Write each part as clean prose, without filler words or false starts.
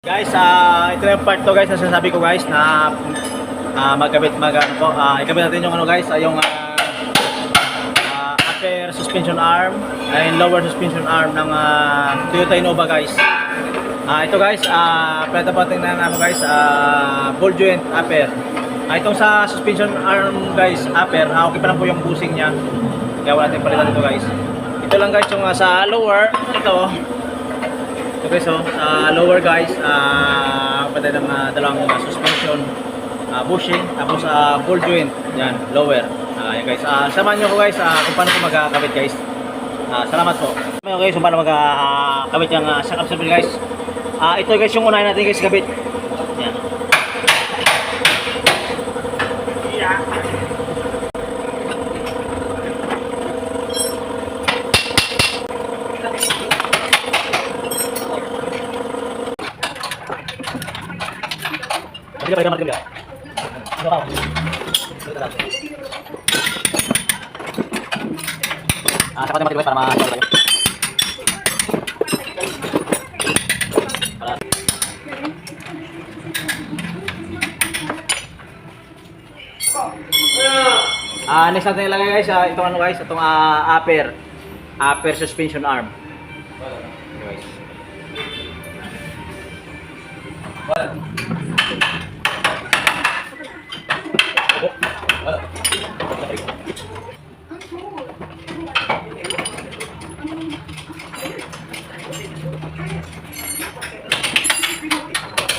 Guys, ito na yung part 2 guys na sinasabi ko guys na ikabit natin yung guys, yung upper suspension arm and lower suspension arm ng Toyota Innova guys. Ito guys, plata pa tingnan namin guys, ball joint upper. Itong sa suspension arm guys, upper, okay pa lang po yung bushing niya. Kaya wala tayong palitan dito guys. Ito lang guys yung sa lower, ito guys, sa lower guys, patay ng dalawang suspension, bushing, tapos ball joint, yan, lower. Yan guys, samahan nyo ko guys kung paano ko magkakabit guys. Salamat po. Okay guys, kung paano magkakabit yung shock absorber guys. Ito guys yung unahin natin guys kabit. Yan. Martilyo, balik martilyo. Ano pa? Sapat yung martilyo para ma-solve tayo. Next natin ilagay guys, itong ano guys, itong upper suspension arm. Okay, guys.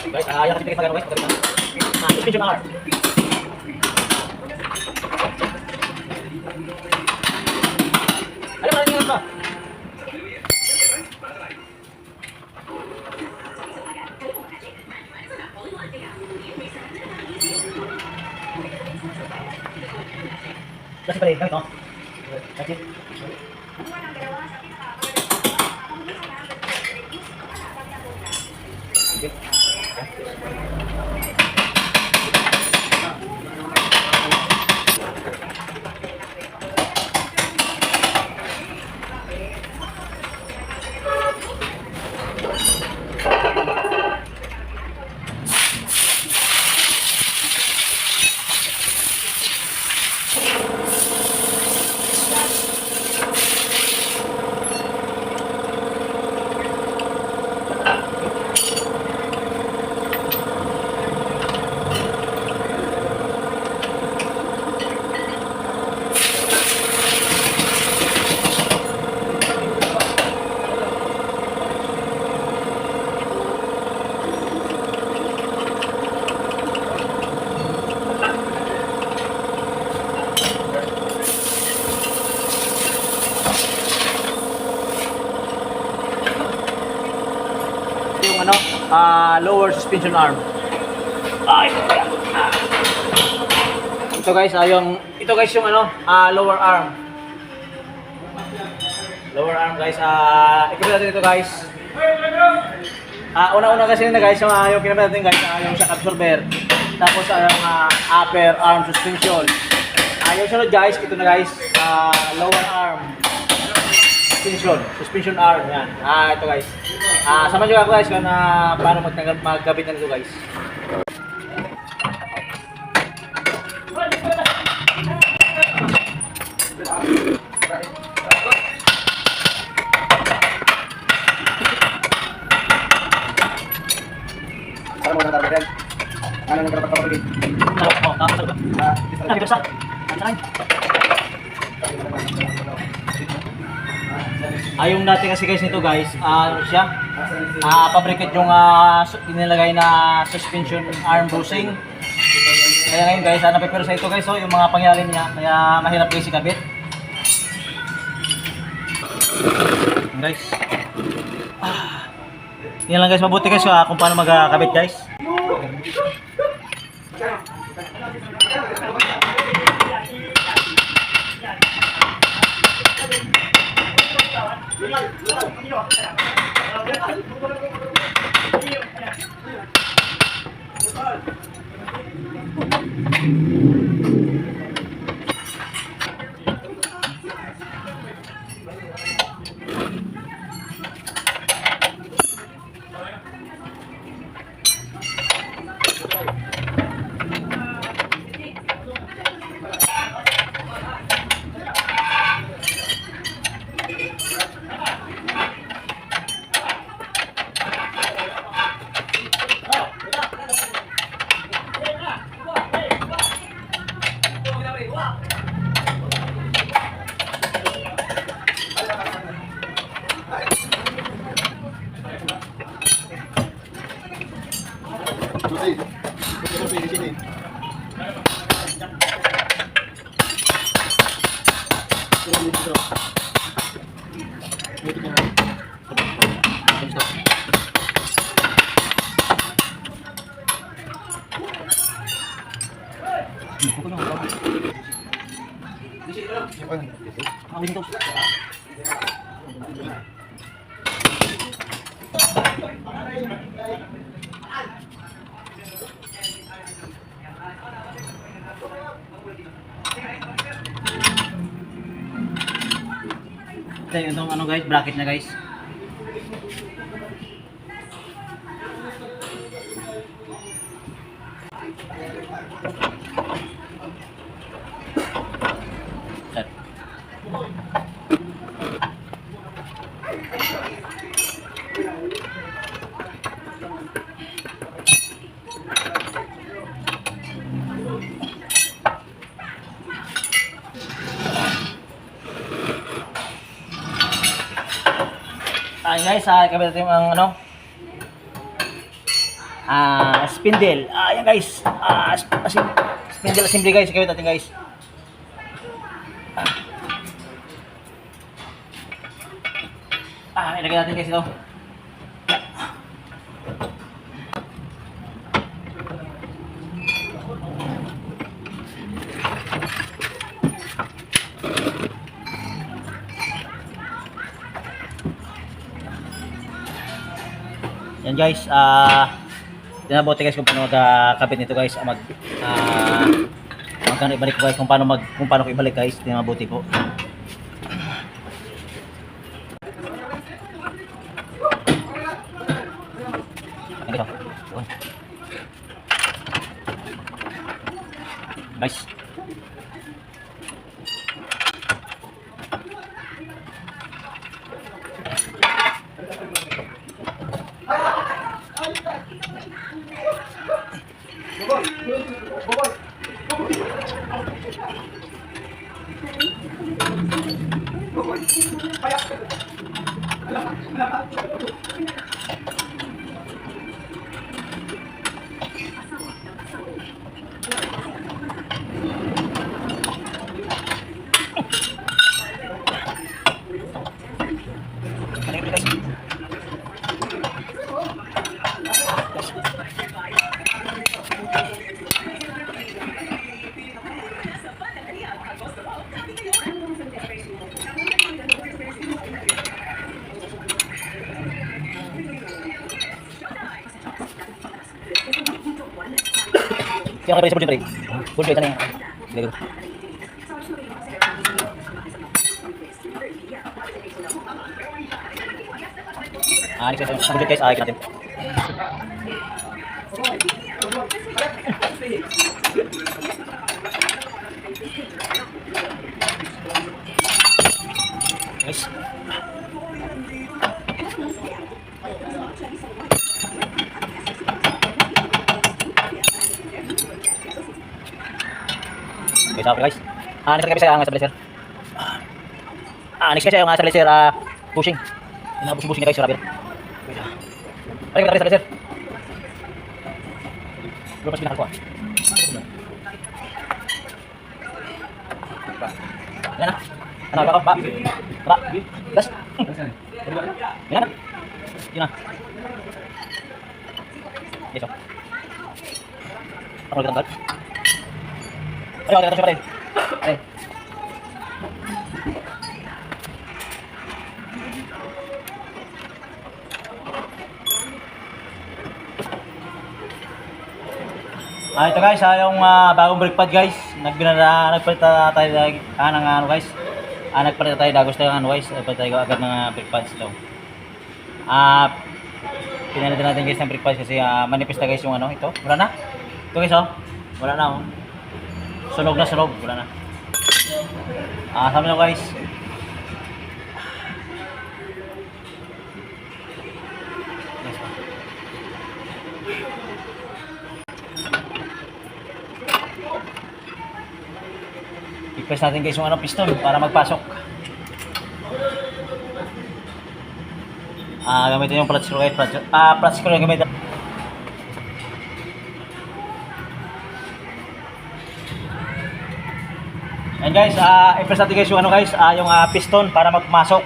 Guys, ayan kasi tingin sa guys, suspension arm. Ano ba tingin ba? Kasi pala, ganito. Kasi lower suspension arm. Ito guys, ito guys yung lower arm. Lower arm guys, ikabit natin ito guys. Una-una kasi na guys, yung kinabit natin guys, yung shock absorber. Tapos yung upper arm suspension. Yung sunod guys, ito na guys, lower arm suspension arm, yan. Ito guys. Samahan nyo ako guys kung paano magkabit na nito guys. Para mo na rin. Ano nang dapat papagin? Yung dati kasi guys nito guys, siya pabricate yung inilagay na suspension arm bushing. Kaya ngayon guys, napipiro sa ito guys, yung mga pangyari niya, kaya mahirap guys ikabit. Guys, yan lang guys, mabuti guys kung paano magkabit guys. Ito yung ano guys, bracket na guys. Ay guys, kabit natin yung ano spindle. Ayan guys. Spindle assembly guys, kabit natin guys. Ilagay natin guys ito. Yan guys, tinabote guys kung paano magkabit nito guys, magkano ibalik guys, kung paano ko ibalik guys, tinabote po. Guys. Kaya kayo sa full plate na yan. Next guys, ikin natin. Guys. Okay guys. Next kami sa stabilizer. Next kasi yung stabilizer pushing. Inabus-bushing na guys, rabbit. Ay, kita stabilizer. Lupas binakal ko. Yan na. Ano ba? Ba. Gas. Yan na. Yan na. Yes. Ako ulit ang bag. Ayo, kita coba deh. Ito guys, yung bagong brake pad guys. Nagpalit tayo ng ano guys. Nagpalit tayo gusto yung ano guys. Nagpalit tayo agad ng brake pads ito. Pinalitan natin guys ng brake pads kasi manipis na guys yung ano ito. Wala na. Ito guys wala na Sunog na sunog, wala na. Sabi nyo guys. I-press natin guys yung piston para magpasok. Gamitin yung flat screw guys. Flat screw gamitin. Ayan guys, i-press natin guys yung ano guys, yung piston para magpumasok.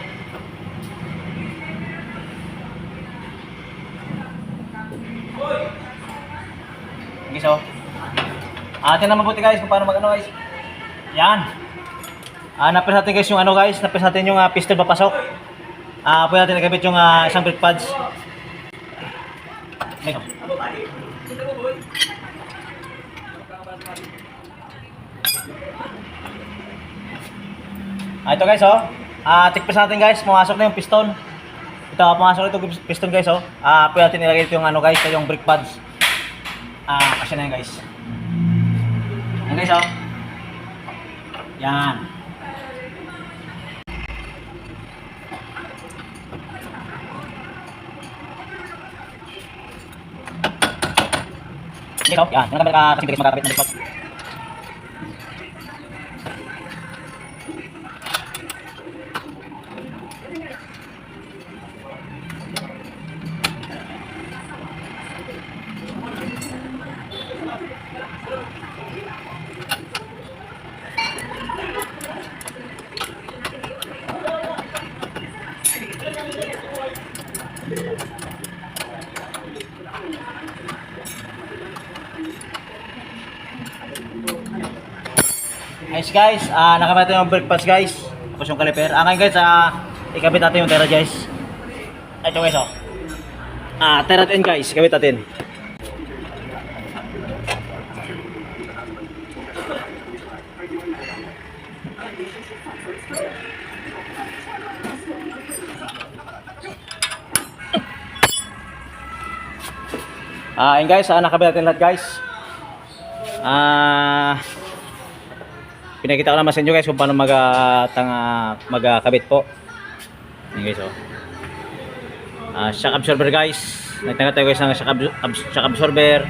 Okay, so. Tingnan mabuti guys kung paano mag-ano guys. Yan. Na-press natin guys yung ano guys, na-press natin yung piston papasok. Pwede natin nagabit yung isang brake pads. Ito. Ito guys oh. Tikpis natin guys, pumasok na yung piston. Ito, pumasok ito piston guys oh. Pwede natin ilagay ito yung ano guys, yung brake pads. Kasi na yan guys. Yan guys oh. Yan. Ito, yan. Yung naman kasi guys magkakabit ng brake pads. Nice guys, nakabit natin yung brake pads guys. Tapos yung caliper. Ngayon guys, ikabit natin yung Terra guys. Ito guys oh. Terra end guys, ikabit natin. Ayun guys, nakabit natin lahat guys. Pinakita ko naman sa inyo guys kung paano magkabit po. Ayun guys oh. Shock absorber guys. Nagtanga tayo guys ng shock absorber.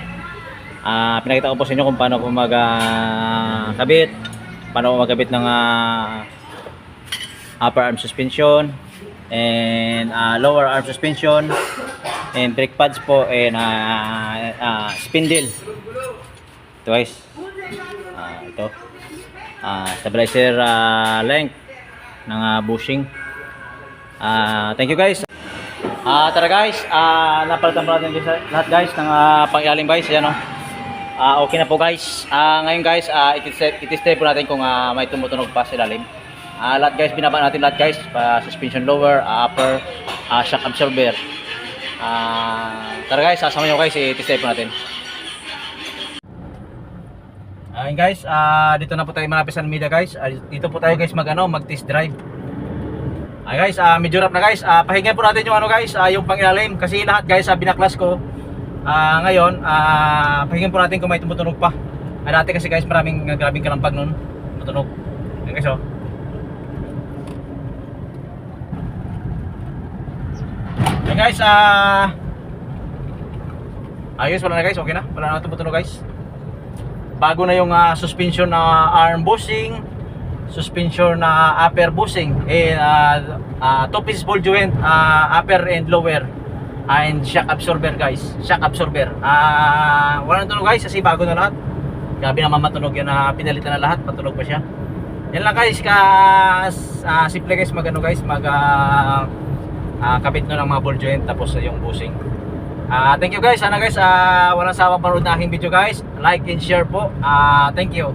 Pinakita ko po sa inyo kung paano po magkabit. Paano po magkabit ng upper arm suspension and lower arm suspension and brake pads po and spindle. Ito guys. Ito. Stabilizer length ng bushing. Thank you guys. Tara guys, napalitan po natin lahat guys ng pang-ilalim guys. Ayan o. Okay na po guys. Ngayon guys, itestay po natin kung may tumutunog pa sa ilalim. Lahat guys, binaba natin lahat guys. Suspension lower, upper, shock absorber. Tara guys, sasama nyo guys, itestay po natin. Ayun guys, dito na po tayo malapit sa media guys. Dito po tayo guys mag-test drive. Ay guys, medyo rap na guys. Pahingan po natin yung ano guys, yung pangilalim kasi lahat guys binaklas ko. Ngayon, pahingan po natin kung may tumutunog pa. Dati kasi guys, grabing kalampag noon, tumutunog. Ayun guys oh. Ayun guys, ayos, wala na guys, okay na. Wala na tumutunog guys. Bago na yung suspension na arm bushing, suspension na upper bushing, and 2-piece ball joint, upper and lower, and shock absorber guys. Shock absorber. Wala na tunog guys kasi bago na lahat. Grabe naman matunog yan, pinalitan na lahat, matunog pa siya. Yan lang guys, simple guys guys, kabit na ng mga ball joint tapos yung bushing. Thank you guys. Sana guys, walang sawang panood na aking video guys. Like and share po. Thank you.